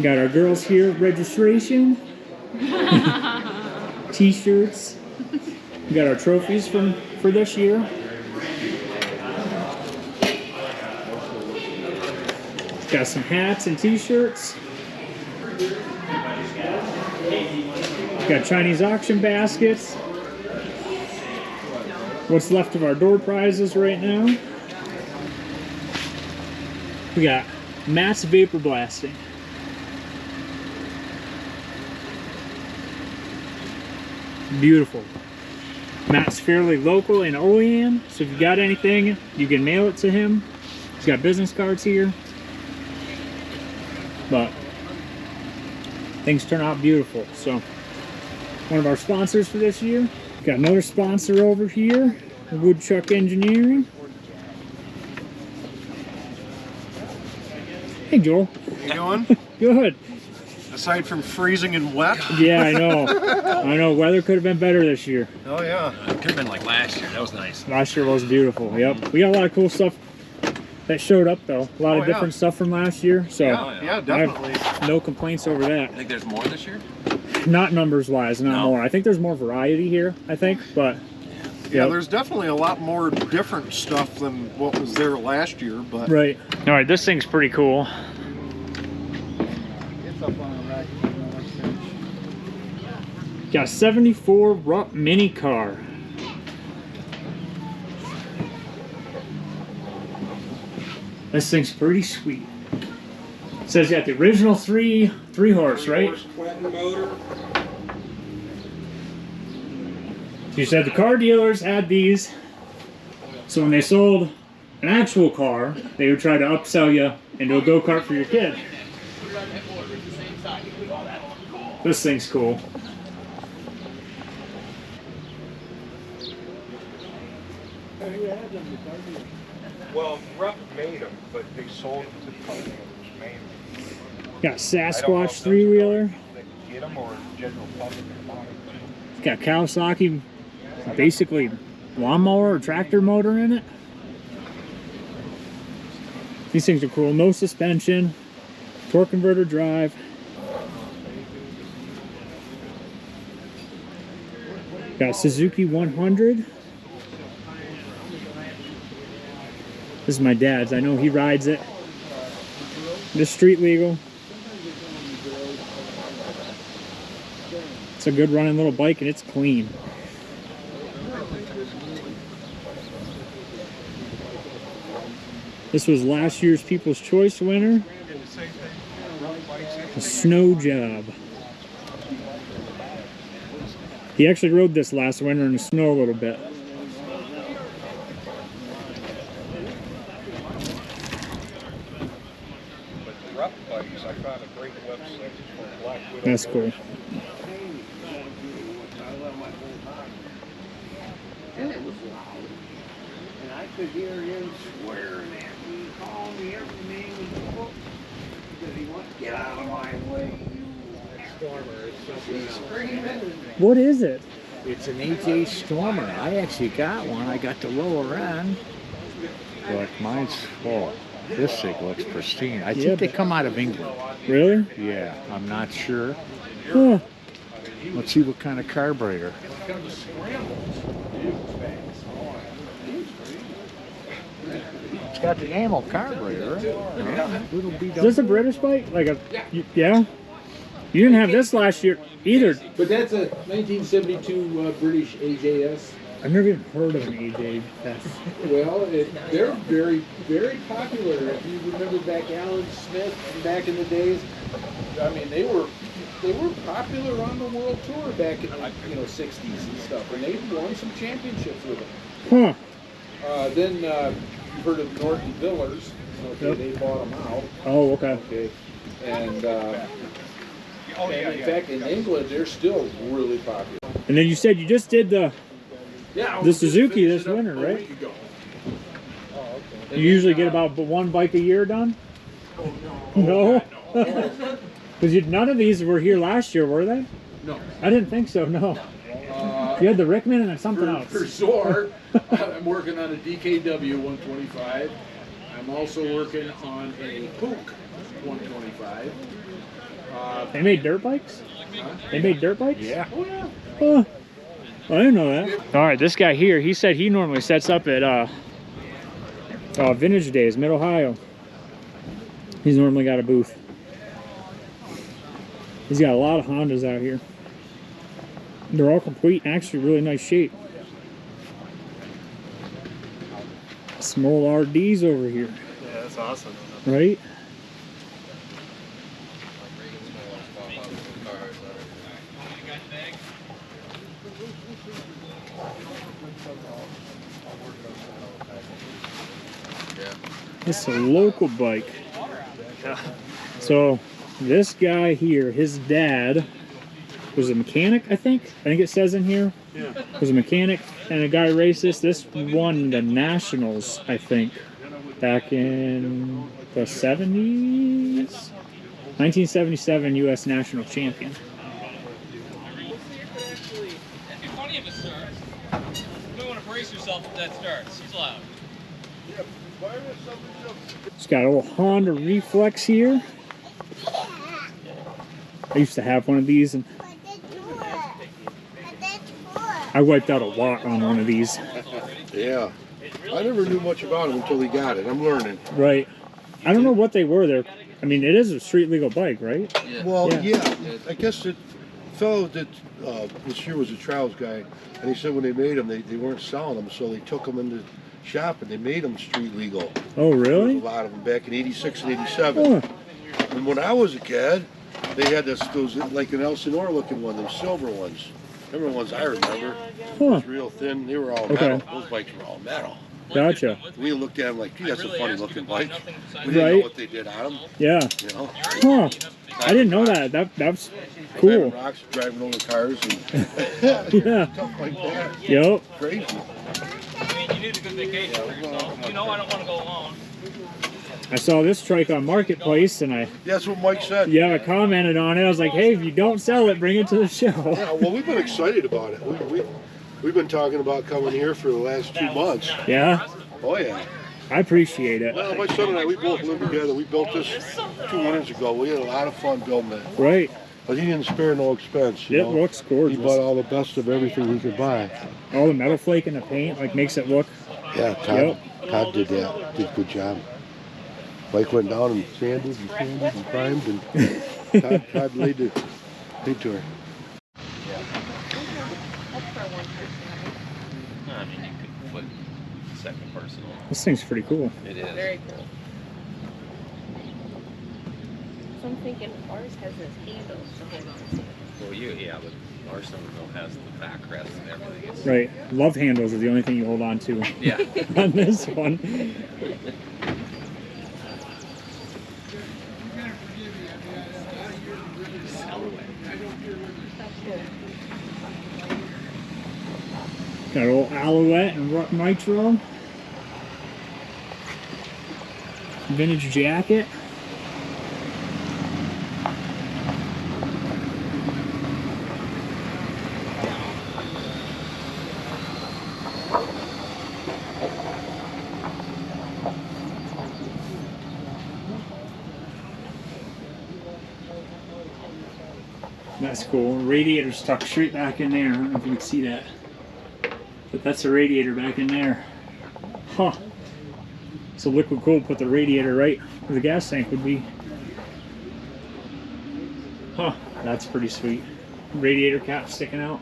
Got our girls here, registration, t-shirts. We got our trophies for this year. Got some hats and t-shirts. Got Chinese auction baskets. What's left of our door prizes right now. We got Matt's Vapor Blasting. Beautiful. Matt's fairly local in Olean, so if you got anything, you can mail it to him. He's got business cards here. But things turn out beautiful. So one of our sponsors for this year. Got another sponsor over here, Woodchuck Engineering. Hey Joel. How you doing? Good. Aside from freezing and wet? Yeah, I know. I know. Weather could have been better this year. Oh, yeah. It could have been like last year. That was nice. Last year was beautiful. Yep. We got a lot of cool stuff that showed up, though. A lot of different stuff from last year. So yeah, definitely. I have no complaints over that. I think there's more this year? Not numbers-wise, not more. I think there's more variety here, I think. But yeah, there's definitely a lot more different stuff than what was there last year. But right. All right, this thing's pretty cool. Got a 74 Rupp mini car. This thing's pretty sweet. It says you got the original three horse, right? You said the car dealers had these, so when they sold an actual car, they would try to upsell you into a go-kart for your kid. This thing's cool. well, Rupp made them, but they sold them to companies made them. Got Sasquatch three-wheeler. Get them or general public. Got Kawasaki, basically lawnmower or tractor motor in it. These things are cool. No suspension, torque converter drive. Got a Suzuki 100. This is my dad's. I know he rides it. This street legal. It's a good running little bike and it's clean. This was last year's People's Choice winner. A snow job. He actually rode this last winter in the snow a little bit. That's cool. And it was loud. And I could hear him swearing at me, calling me every name in the book. Because he wants to get out of my way. What is it? It's an AJ Stormer. I actually got one. I got the lower end. But mine's full. This thing looks pristine. I think they come out of England. Really? Yeah, I'm not sure. Huh. Let's see what kind of carburetor. It's got the ammo carburetor. Is this a British bike? Like a yeah? You didn't have this last year either. But that's a 1972 British AJS. I've never even heard of an AJ. Well, they're very, very popular. If you remember back Alan Smith back in the days, I mean, they were popular on the world tour back in the 60s and stuff, and they won some championships with them. Huh. Then you've heard of Norton Villers. Okay, Yep. they bought them out. Oh, okay. Okay, and in fact, in England, they're still really popular. And then you said you just did the Suzuki this winter, right? Oh, okay. You usually get about one bike a year done? No? Because none of these were here last year, were they? No. I didn't think so, no. You had the Rickman and then something else. For sure. I'm working on a DKW 125. I'm also working on a Pook 125. They made dirt bikes? They made dirt bikes? Yeah. Oh, I didn't know that. All right, this guy here, he said he normally sets up at Vintage Days, Mid-Ohio. He's normally got a booth. He's got a lot of Hondas out here. They're all complete, actually really nice shape. Some old RDs over here. Yeah, that's awesome. Right? This is a local bike. So this guy here, his dad was a mechanic, I think it says in here. Yeah. Was a mechanic and a guy raced this. This won the Nationals, I think, back in the 70s. 1977 U.S. National Champion. It's got a little Honda Reflex here. I used to have one of these, and I wiped out a lot on one of these. Yeah. I never knew much about them until he got it. I'm learning. Right. I don't know what they were there. I mean, it is a street legal bike, right? Yeah. Well, yeah. I guess the fellow that this year was a trials guy, and he said when they made them, they weren't selling them, so they took them into shop and they made them street legal. Oh, really? There was a lot of them back in '86 and '87. Huh. And when I was a kid, they had those like an Elsinore looking one, those silver ones. Remember the ones I remember? Huh. It was real thin. They were all metal. Those bikes were all metal. Gotcha. We looked at them like, gee, that's a funny looking bike. We didn't know what they did on them. Yeah. You know? Huh. I didn't know that. That's cool. Rocks, driving over cars and yeah. stuff like that. Yep. Crazy. I mean, you need a good vacation for yourself. You know I don't want to go alone. I saw this trike on Marketplace, and that's what Mike said. Yeah, I commented on it. I was like, hey, if you don't sell it, bring it to the show. Yeah, well, we've been excited about it. We've been talking about coming here for the last 2 months. Yeah? Oh, yeah. I appreciate it. Well, my son and I, we both live together. We built this 2 winters ago. We had a lot of fun building it. Right. But he didn't spare no expense. It looks gorgeous. He bought all the best of everything he could buy. All the metal flake in the paint, like, makes it look... Yeah, Todd did that. Did a good job. Mike went down and sanded and primed, and Todd laid to her. I mean, you could put second person on. This thing's pretty cool. It is. Very cool. So I'm thinking ours has this handle to hold on to. Well, yeah, but ours though has the backrest and everything. It's, right. Love handles are the only thing you hold on to. Yeah. On this one. Got a little Alouette and nitro. Vintage jacket. That's cool. Radiator's tucked straight back in there. I don't know if you can see that. But that's the radiator back in there. Huh. So liquid cooled put the radiator right where the gas tank would be. Huh. That's pretty sweet. Radiator cap sticking out.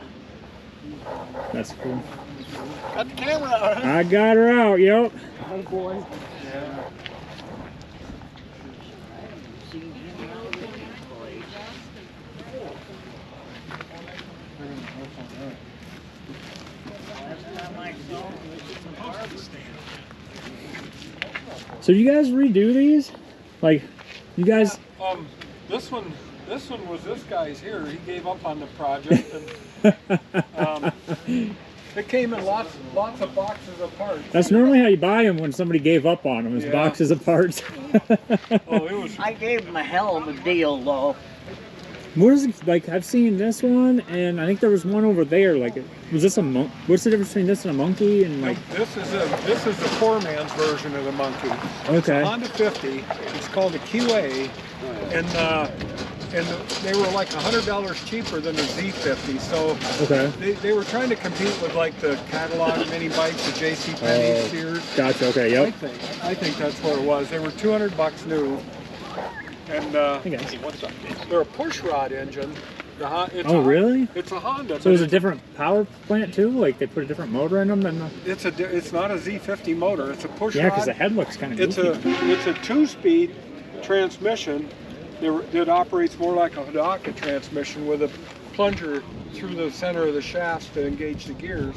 That's cool. Got the camera out, huh? I got her out, yep. Oh boy. So you guys redo these? Like, you guys... This one was this guy's here. He gave up on the project. And, it came in lots of boxes of parts. That's normally how you buy them when somebody gave up on them, is boxes of parts. I gave him a hell of a deal, though. What is it, like, I've seen this one, and I think there was one over there, like, was this a monk? What's the difference between this and a monkey? And like, this is the poor man's version of the monkey. Okay. It's a Honda 50. It's called a QA, and and they were like $100 cheaper than the Z50. So Okay. they were trying to compete with like the catalog mini bikes, the JCPenney, Sears. Gotcha. Okay. Yep. I think that's what it was. They were $200 new, and they're a push rod engine. Oh, really? It's a Honda. So it's a different power plant too? Like they put a different motor in them than the... It's not a Z50 motor. It's a push rod. Yeah, because the head looks kind of It's a 2-speed transmission that operates more like a Hidaka transmission with a plunger through the center of the shafts to engage the gears.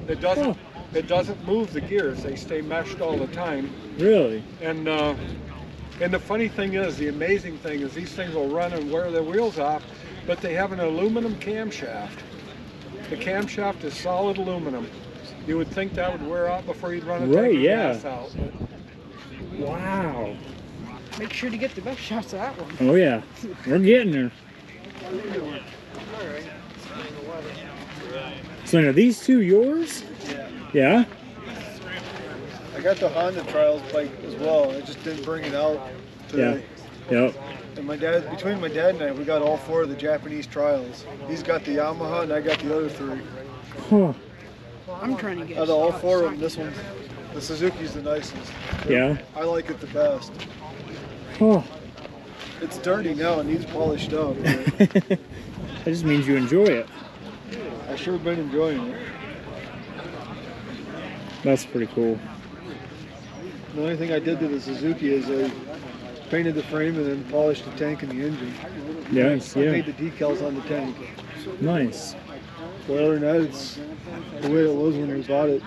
It doesn't move the gears. They stay meshed all the time. Really? And the funny thing is, the amazing thing is, these things will run and wear their wheels off, but they have an aluminum camshaft. The camshaft is solid aluminum. You would think that would wear out before you'd run a tank of gas out. Wow. Make sure to get the best shots of that one. Oh yeah, we're getting there. So now these two yours? Yeah. I got the Honda Trials bike as well. I just didn't bring it out today. Yeah. Yep. And between my dad and I, we got all 4 of the Japanese Trials. He's got the Yamaha and I got the other 3. Huh. I'm trying to get. Out of all 4 of them, this one, the Suzuki's the nicest. Yeah. I like it the best. Huh. It's dirty now. It needs polished up. That just means you enjoy it. I sure been enjoying it. That's pretty cool. The only thing I did to the Suzuki is I painted the frame and then polished the tank and the engine. Yes, I yeah. made the decals on the tank. Nice. But other than that, it's the way it was when we bought it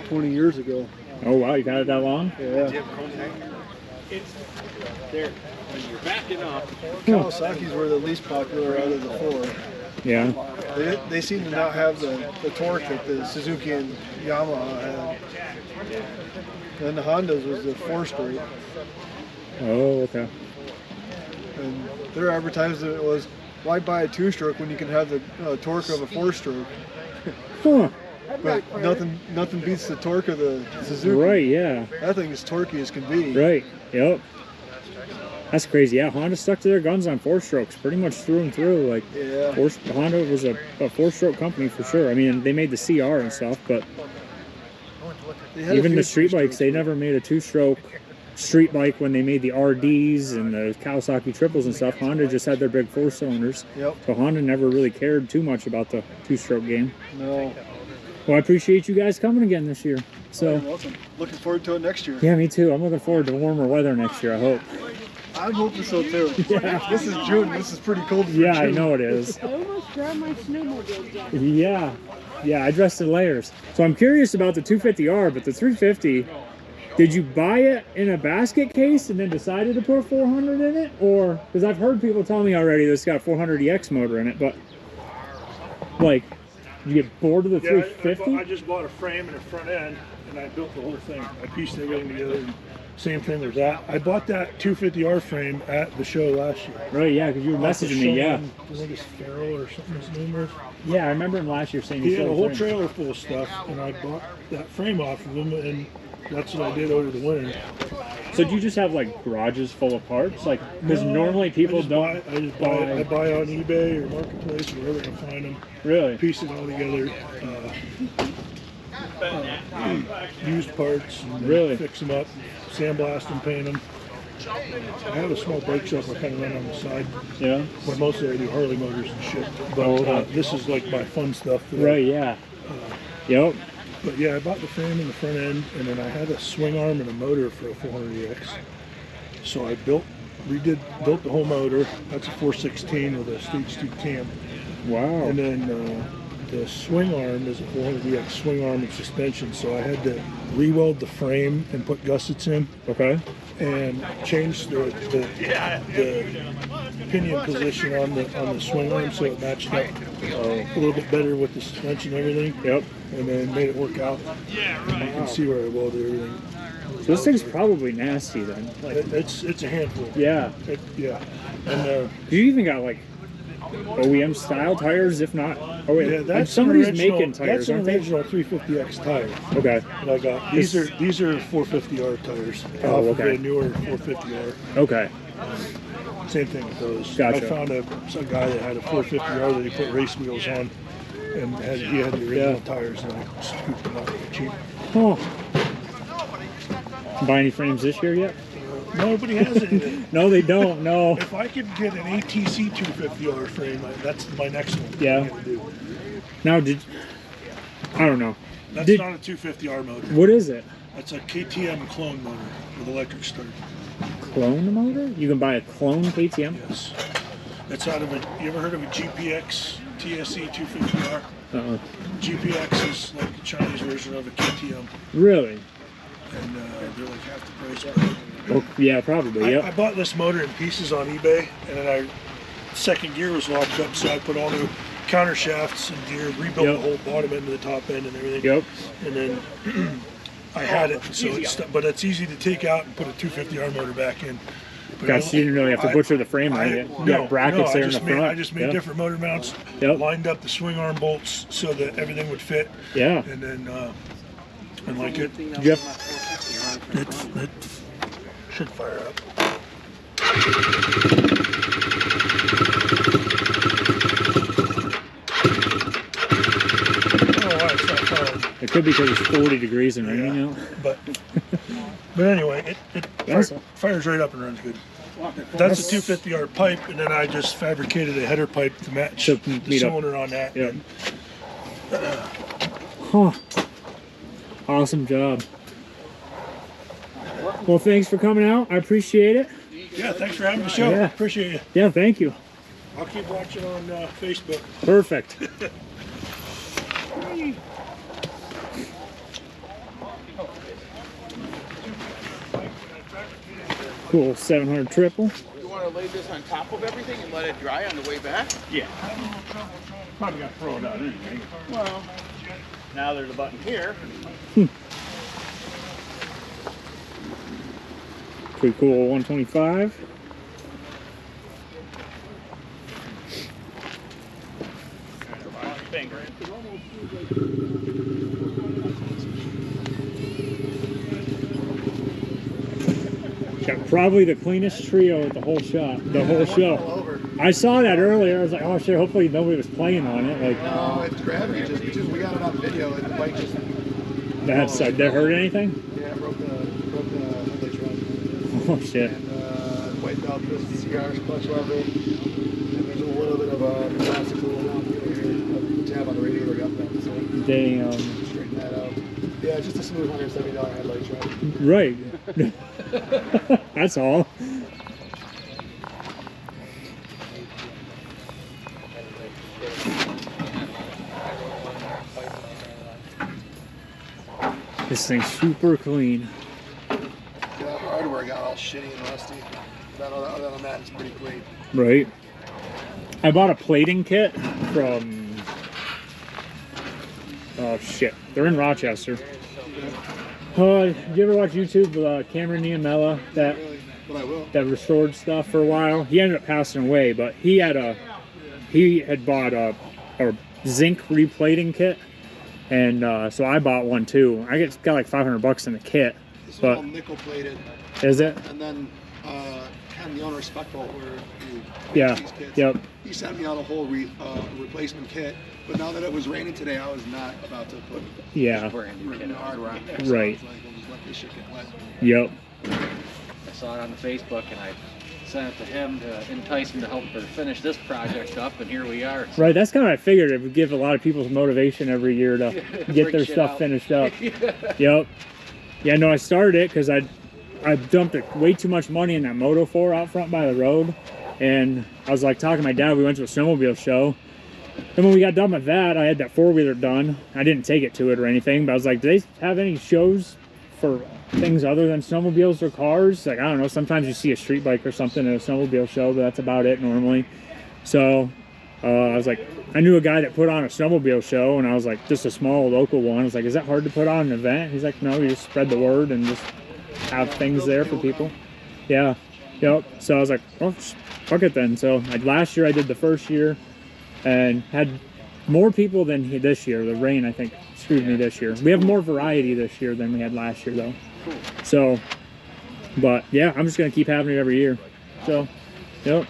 20 years ago. Oh wow, you got it that long? Yeah. There, when you're backing up. Kawasaki's were the least popular out of the 4. Yeah. They seem to not have the torque that the Suzuki and Yamaha had. And the Hondas was the 4-stroke. Oh, okay. And their advertisement was, why buy a 2-stroke when you can have the torque of a 4-stroke? Huh. But nothing beats the torque of the Suzuki. Right, yeah. That thing is torquey as can be. Right, yep. That's crazy. Yeah, Honda stuck to their guns on 4-strokes pretty much through and through. Like, yeah. Honda was a 4-stroke company for sure. I mean, they made the CR and stuff, but even the street bikes, they never made a 2-stroke street bike when they made the RDs and the Kawasaki triples and stuff. Honda just had their big 4-cylinders. Yep. So Honda never really cared too much about the 2-stroke game. No. Well, I appreciate you guys coming again this year. So, you're welcome. Looking forward to it next year. Yeah, me too. I'm looking forward to warmer weather next year, I hope. I'm hoping so too. Yeah. This is June. This is pretty cold for Yeah, June. I know it is. I almost grabbed my snowmobile jacket. Yeah. Yeah, I dressed in layers. So I'm curious about the 250R, but the 350, did you buy it in a basket case and then decided to put 400 in it? Or, because I've heard people tell me already this got a 400EX motor in it, but like, did you get bored of the 350? I just bought a frame and a front end, and I built the whole thing. I pieced everything together. And same thing with that. I bought that 250R frame at the show last year. Right, yeah, because you were messaging me, yeah. I think it's Farrell or something his name was. Yeah, I remember him last year saying he had a whole trailer full of stuff, and I bought that frame off of him, and that's what I did over the winter. So do you just have like garages full of parts? Like, because normally people I buy on eBay or Marketplace or wherever I can find them. Really? Piece it all together. Used parts. And really? Fix them up, sandblast them, paint them. I have a small bike shop I kind of run on the side. Yeah. But mostly I do Harley motors and shit. But this is like my fun stuff. Right, yeah. Yep. But yeah, I bought the frame and the front end, and then I had a swing arm and a motor for a 400EX. So I built the whole motor. That's a 416 with a stage 2 cam. Wow. And then the swing arm is a 400EX swing arm and suspension. So I had to re-weld the frame and put gussets in. Okay. And change the pinion position on the swing arm so it matched up a little bit better with the suspension and everything. Yep. And then made it work out. Yeah, right. You can see where I welded everything. So this thing's probably nasty then. Like, it's a handful. Yeah. Yeah. And you even got like OEM style tires, if not. Oh wait, yeah, that's somebody's making tires. That's an original 350X tire. Okay. That I got. These are 450R tires. Oh, okay. The newer 450R. Okay. Same thing with those. Gotcha. I found some guy that had a 450R that he put race wheels on, and he had the original tires, and I scooped them out for cheap. Oh. Buy any frames this year yet? Nobody has anything. No, they don't. No. If I could get an ATC 250R frame, that's my next one. Yeah. I'm gonna do. Now, I don't know. That's not a 250R motor. What is it? That's a KTM clone motor with electric start. Clone motor? You can buy a clone KTM? Yes. It's out of you ever heard of a GPX TSE 250R? Uh-uh. GPX is like a Chinese version of a KTM. Really? And they're like half the price. Oh, yeah, probably, yep. I bought this motor in pieces on eBay, and then second gear was locked up, so I put all new counter shafts and gear, rebuilt the whole bottom end to the top end and everything. Yep. And then I had it, so but it's easy to take out and put a 250R motor back in. Gosh, you didn't really have to butcher the frame, right? You got brackets there in the front. I just made different motor mounts, lined up the swing arm bolts so that everything would fit. Yeah. And then, and like it, it should fire up. It could be because it's 40 degrees and raining out. But anyway, it fires right up and runs good. That's a 250R pipe, and then I just fabricated a header pipe to match the cylinder on that. Yep. Huh. Awesome job. Well, thanks for coming out. I appreciate it. Yeah, thanks for having the show. Yeah. Appreciate you. Yeah, thank you. I'll keep watching on Facebook. Perfect. Cool, 700 triple. You want to lay this on top of everything and let it dry on the way back? Yeah. Probably got to throw it out anyway. Well, now there's a button here. Pretty cool, 125. Got probably the cleanest trio at the whole shop, the whole show. I saw that earlier. I was like, oh shit, hopefully nobody was playing on it. Like, no, it's gravity just because we got it on video and the bike just. That's did it hurt anything? Yeah, it broke the headlights run. Oh shit. And wiped out the CR's clutch lever. And there's a little bit of a plastic hole down here. The tab on the radiator got bent, so. Damn. Straighten that out. Yeah, just a smooth $170 headlights run. Right. That's all. This thing's super clean. Yeah, the hardware got all shitty and rusty. But other than that, it's pretty clean. Right. I bought a plating kit from. Oh shit! They're in Rochester. Did you ever watch YouTube? Cameron Niamella, that restored stuff for a while. He ended up passing away, but he had bought a zinc replating kit, and so I bought one too. I got like $500 in the kit. This is all nickel plated. Is it? And then kind of the owner spec bolt where you these kits. Yep. He sent me out a whole replacement kit, but now that it was raining today, I was not about to put brand new hardware on there. So right. I was like, we'll just let this shit get wet. Yep. I saw it on the Facebook and I sent it to him to entice him to help her finish this project up, and here we are. Right, that's kind of what I figured. It would give a lot of people motivation every year to get their stuff finished up. Yep. Yeah, no, I started it because I dumped way too much money in that Moto 4 out front by the road, and I was like talking to my dad. We went to a snowmobile show, and when we got done with that, I had that four-wheeler done. I didn't take it to it or anything, but I was like, do they have any shows for things other than snowmobiles or cars? Like, I don't know, sometimes you see a street bike or something at a snowmobile show, but that's about it normally. So I was like, I knew a guy that put on a snowmobile show, and I was like, just a small local one. I was like, is that hard to put on an event? He's like, no, you just spread the word and just have things there for people. Yeah. Yep. So I was like, well, fuck it then. So last year I did the first year and had more people than this year. The rain, I think, screwed me this year. We have more variety this year than we had last year, though. So, but yeah, I'm just gonna keep having it every year. So Yep.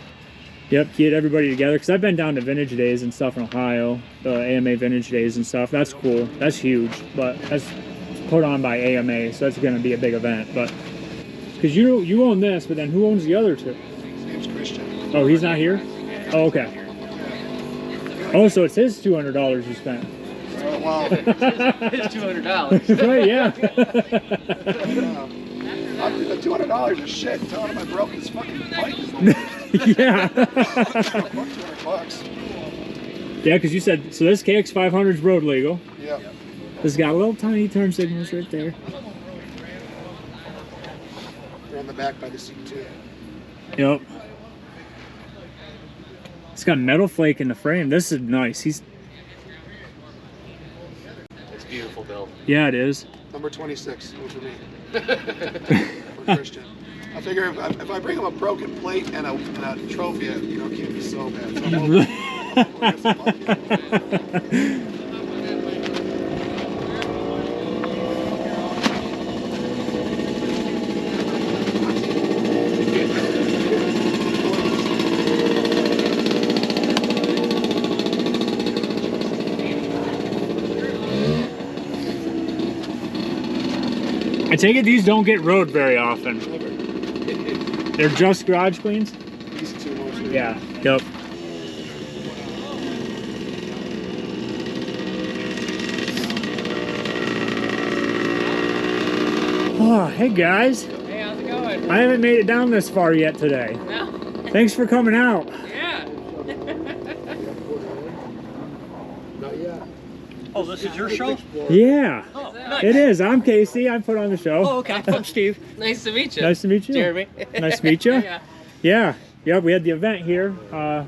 Yep, get everybody together. Because I've been down to Vintage Days and stuff in Ohio. The AMA Vintage Days and stuff. That's cool. That's huge. But that's put on by AMA, so that's going to be a big event. But because you own this, but then who owns the other two? His name's Christian. Oh, he's not here? Oh, okay. Oh, so it's his $200 you spent. Wow. His $200. Right, yeah. The $200 is shit. Telling him I broke his fucking bike. Yeah. $200. Yeah, because you said, so this KX500 is road legal. Yeah. This got little tiny turn signals right there. They're on the back by the seat too. Yep. It's got metal flake in the frame. This is nice. It's beautiful build. Yeah, it is. Number 26 for me. For Christian. I figure if I bring him a broken plate and a trophy, you know, keep me so bad. So I take it these don't get rode very often. They're just garage cleans? These two mostly. Yeah. Yep. Oh, hey guys. Hey, how's it going? I haven't made it down this far yet today. No. Thanks for coming out. Yeah. Not yet. Oh, this is your show? Yeah. Oh, It is. I'm Casey. I put on the show. Oh, okay. I'm Steve. Nice to meet you. Nice to meet you. Jeremy. Nice to meet you. Yeah. Yeah. Yeah, we had the event here. Oh.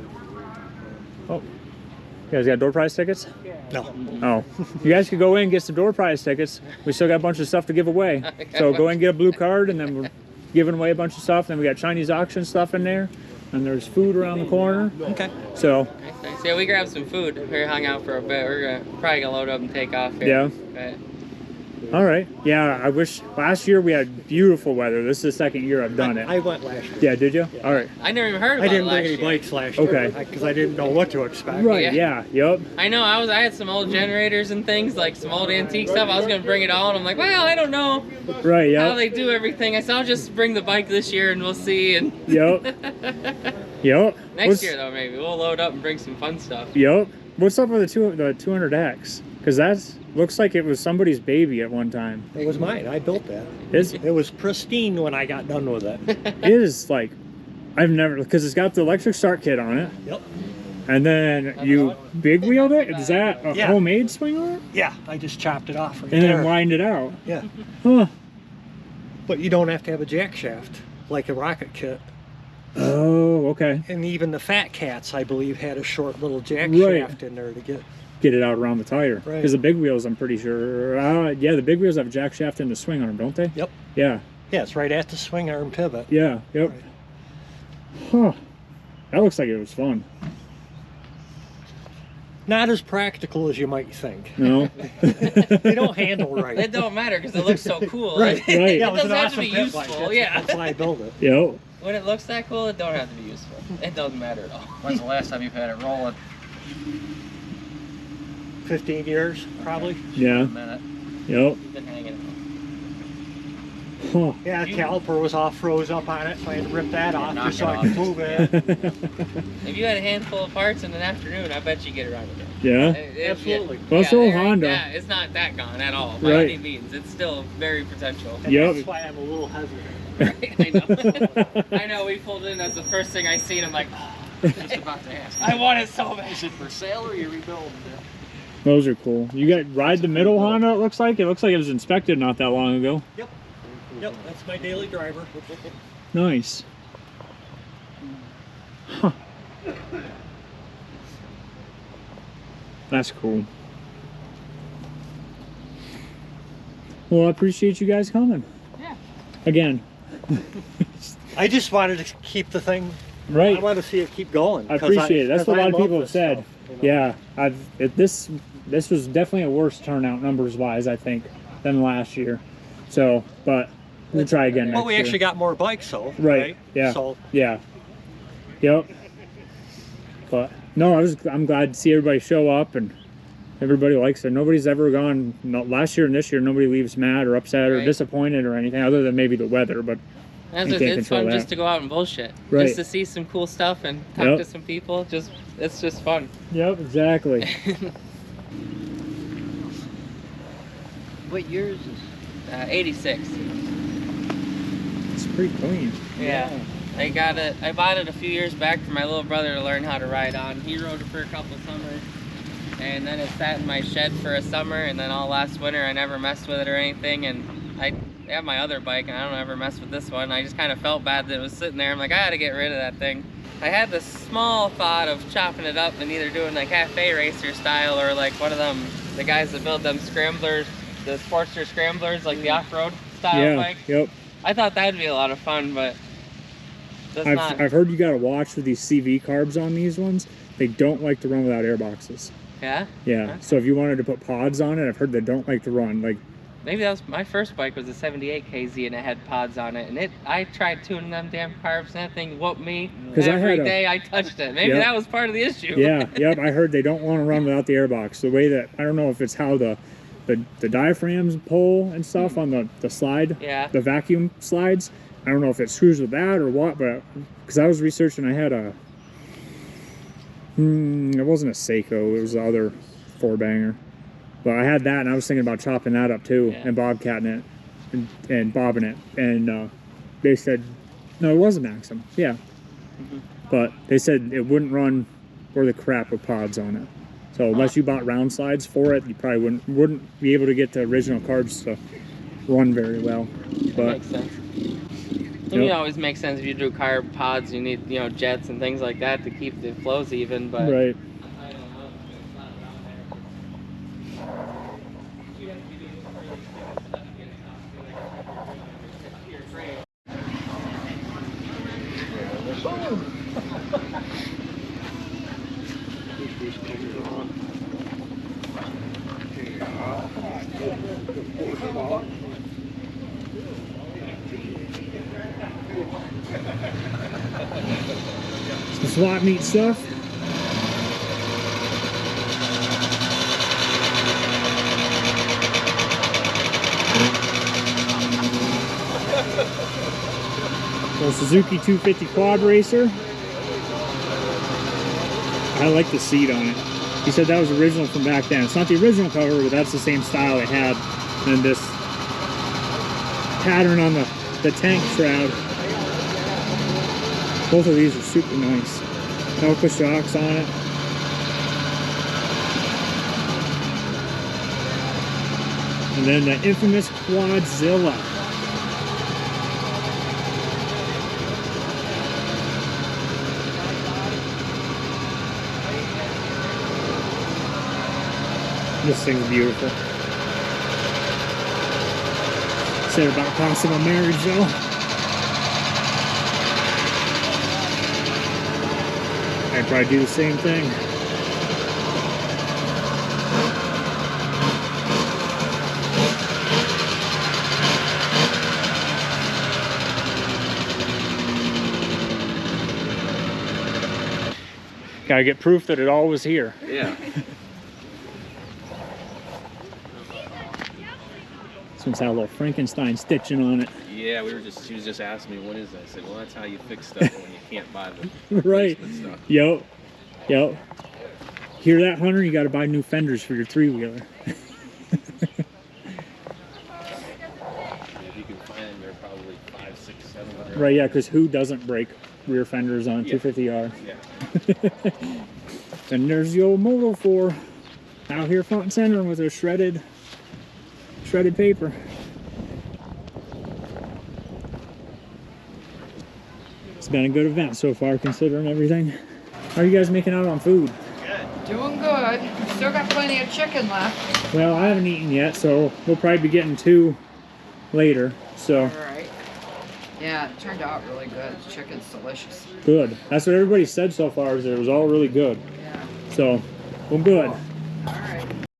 You guys got door prize tickets? No. Oh. You guys could go in and get some door prize tickets. We still got a bunch of stuff to give away. So go and get a blue card, and then we're giving away a bunch of stuff. Then we got Chinese auction stuff in there. And there's food around the corner. Okay. So. Nice. Yeah, we grabbed some food. We hung out for a bit. We're probably gonna load up and take off here. Yeah. But All right. Yeah, I wish last year we had beautiful weather. This is the second year I've done it. I went last year. Yeah, did you? Yeah. All right. I never even heard about I didn't it bring last any year. bikes last year. Okay. Because I didn't know what to expect. Right. Yeah. Yep. I know. I had some old generators and things, like some old antique stuff. I was gonna bring it all, and I'm like, well, I don't know Right. Yeah. how they do everything. I said I'll just bring the bike this year, and we'll see. And Yep. Yep. next year though, maybe we'll load up and bring some fun stuff. Yep. What's up with the 200X? Because that looks like it was somebody's baby at one time. It was mine. I built that. It was pristine when I got done with it. is like, I've never, because it's got the electric start kit on it. Yep. And then you big wheeled it? Is that a Yeah. homemade swing arm? Yeah, I just chopped it off right And there. then widened it out? Yeah. Huh. But you don't have to have a jack shaft like a rocket kit. Oh, okay. And even the Fat Cats, I believe, had a short little jack Right. shaft in there to get. Get it out around the tire. Right. Because the big wheels, I'm pretty sure. Yeah, the big wheels have a jack shaft in the swing arm, don't they? Yep. Yeah. Yeah, it's right at the swing arm pivot. Yeah. Yep. Right. Huh. That looks like it was fun. Not as practical as you might think. No. They don't handle right. It don't matter because it looks so cool. Right. Right. It Yeah, it was doesn't an have awesome to be pit useful. bike. Yeah. That's why I built it. Yep. When it looks that cool, it don't have to be useful. It doesn't matter at all. When's the last time you've had it rolling? 15 years, probably. Yeah. A minute. Yep. You've been hanging. Huh. Yeah, the caliper was all froze up on it, so I had to rip that off knock just so it I off. could move it. If you had a handful of parts in an afternoon, I bet you get around with it. Yeah. Absolutely. Well, it's old yeah, Honda. Yeah, it's not that gone at all by Right. any means. It's still very potential. And Yep. that's why I'm a little hesitant. Right, I know. I know. We pulled in. That's the first thing I seen. I'm like, oh, Just about to ask. I want it so bad. Is it for sale or you rebuilding it? Those are cool. You got ride the middle Honda, it looks like. It looks like it was inspected not that long ago. Yep. Yep, that's my daily driver. Nice. Huh. That's cool. Well, I appreciate you guys coming. Yeah. Again. I just wanted to keep the thing. Right. I want to see it keep going. I appreciate it. That's what a lot of people have said. Stuff, you know? Yeah, this was definitely a worse turnout numbers wise, I think, than last year. So, but we'll try again next Well, we year. actually got more bikes, though. Right. Yeah. So Yeah. Yep. But no, I'm glad to see everybody show up and everybody likes it. Nobody's ever gone, last year and this year, nobody leaves mad or upset or disappointed or anything other than maybe the weather, but it's fun just to go out and bullshit. Right. Just to see some cool stuff and talk to some people. It's just fun. Yep, exactly. What year is this? 86. It's pretty clean. Yeah. I bought it a few years back for my little brother to learn how to ride on. He rode it for a couple summers. And then it sat in my shed for a summer, and then all last winter I never messed with it or anything. And I have my other bike, and I don't ever mess with this one. I just kind of felt bad that it was sitting there. I'm like, I gotta get rid of that thing. I had this small thought of chopping it up and either doing like cafe racer style or like one of them, the guys that build them scramblers, the Sportster scramblers, like the off-road style bike. Yep. I thought that'd be a lot of fun, but I've heard you gotta watch with these CV carbs on these ones. They don't like to run without air boxes. Yeah? Yeah. Huh? So if you wanted to put pods on it, I've heard they don't like to run. Like, maybe that was my first bike was a 78 KZ and it had pods on it, and I tried tuning them damn carbs and that thing whooped me every day I touched it. Maybe that was part of the issue. Yeah, yep. I heard they don't want to run without the airbox. The way that, I don't know if it's how the diaphragms pull and stuff on the slide, the vacuum slides. I don't know if it screws with that or what, but because I was researching, I had a it wasn't a Seiko, it was the other 4-banger. But I had that, and I was thinking about chopping that up too, and bobcatting it, and bobbing it. And they said, no, it was a Maxim, but they said it wouldn't run or the crap with pods on it. So unless you bought round slides for it, you probably wouldn't be able to get the original carbs to run very well. But that makes sense. To me, it always makes sense if you do carb pods, you need, you know, jets and things like that to keep the flows even, but right. Some swap meet stuff. So Suzuki 250 quad racer. I like the seat on it. He said that was original from back then. It's not the original cover, but that's the same style they had. And this pattern on the tank shroud. Both of these are super nice. Elka shocks on it. And then the infamous Quadzilla. This thing's beautiful. Said about costing a marriage though. I'd probably do the same thing. Gotta get proof that it all was here. Yeah. This one's had a little Frankenstein stitching on it. Yeah, she was just asking me, what is that? I said, well, that's how you fix stuff when you can't buy the right. stuff. Yep. Hear that, Hunter? You gotta buy new fenders for your 3-wheeler. If you can find them, they're probably 500, 600, 700. Right, yeah, because who doesn't break rear fenders on a 250R? Yeah. And there's the old Moto 4 out here front and center with a shredded paper. It's been a good event so far, considering everything. How are you guys making out on food? Doing good. Still got plenty of chicken left. Well, I haven't eaten yet, so we'll probably be getting 2 later. So. Alright. Yeah, it turned out really good. The chicken's delicious. Good. That's what everybody said so far, is that it was all really good. Yeah. So, well, good.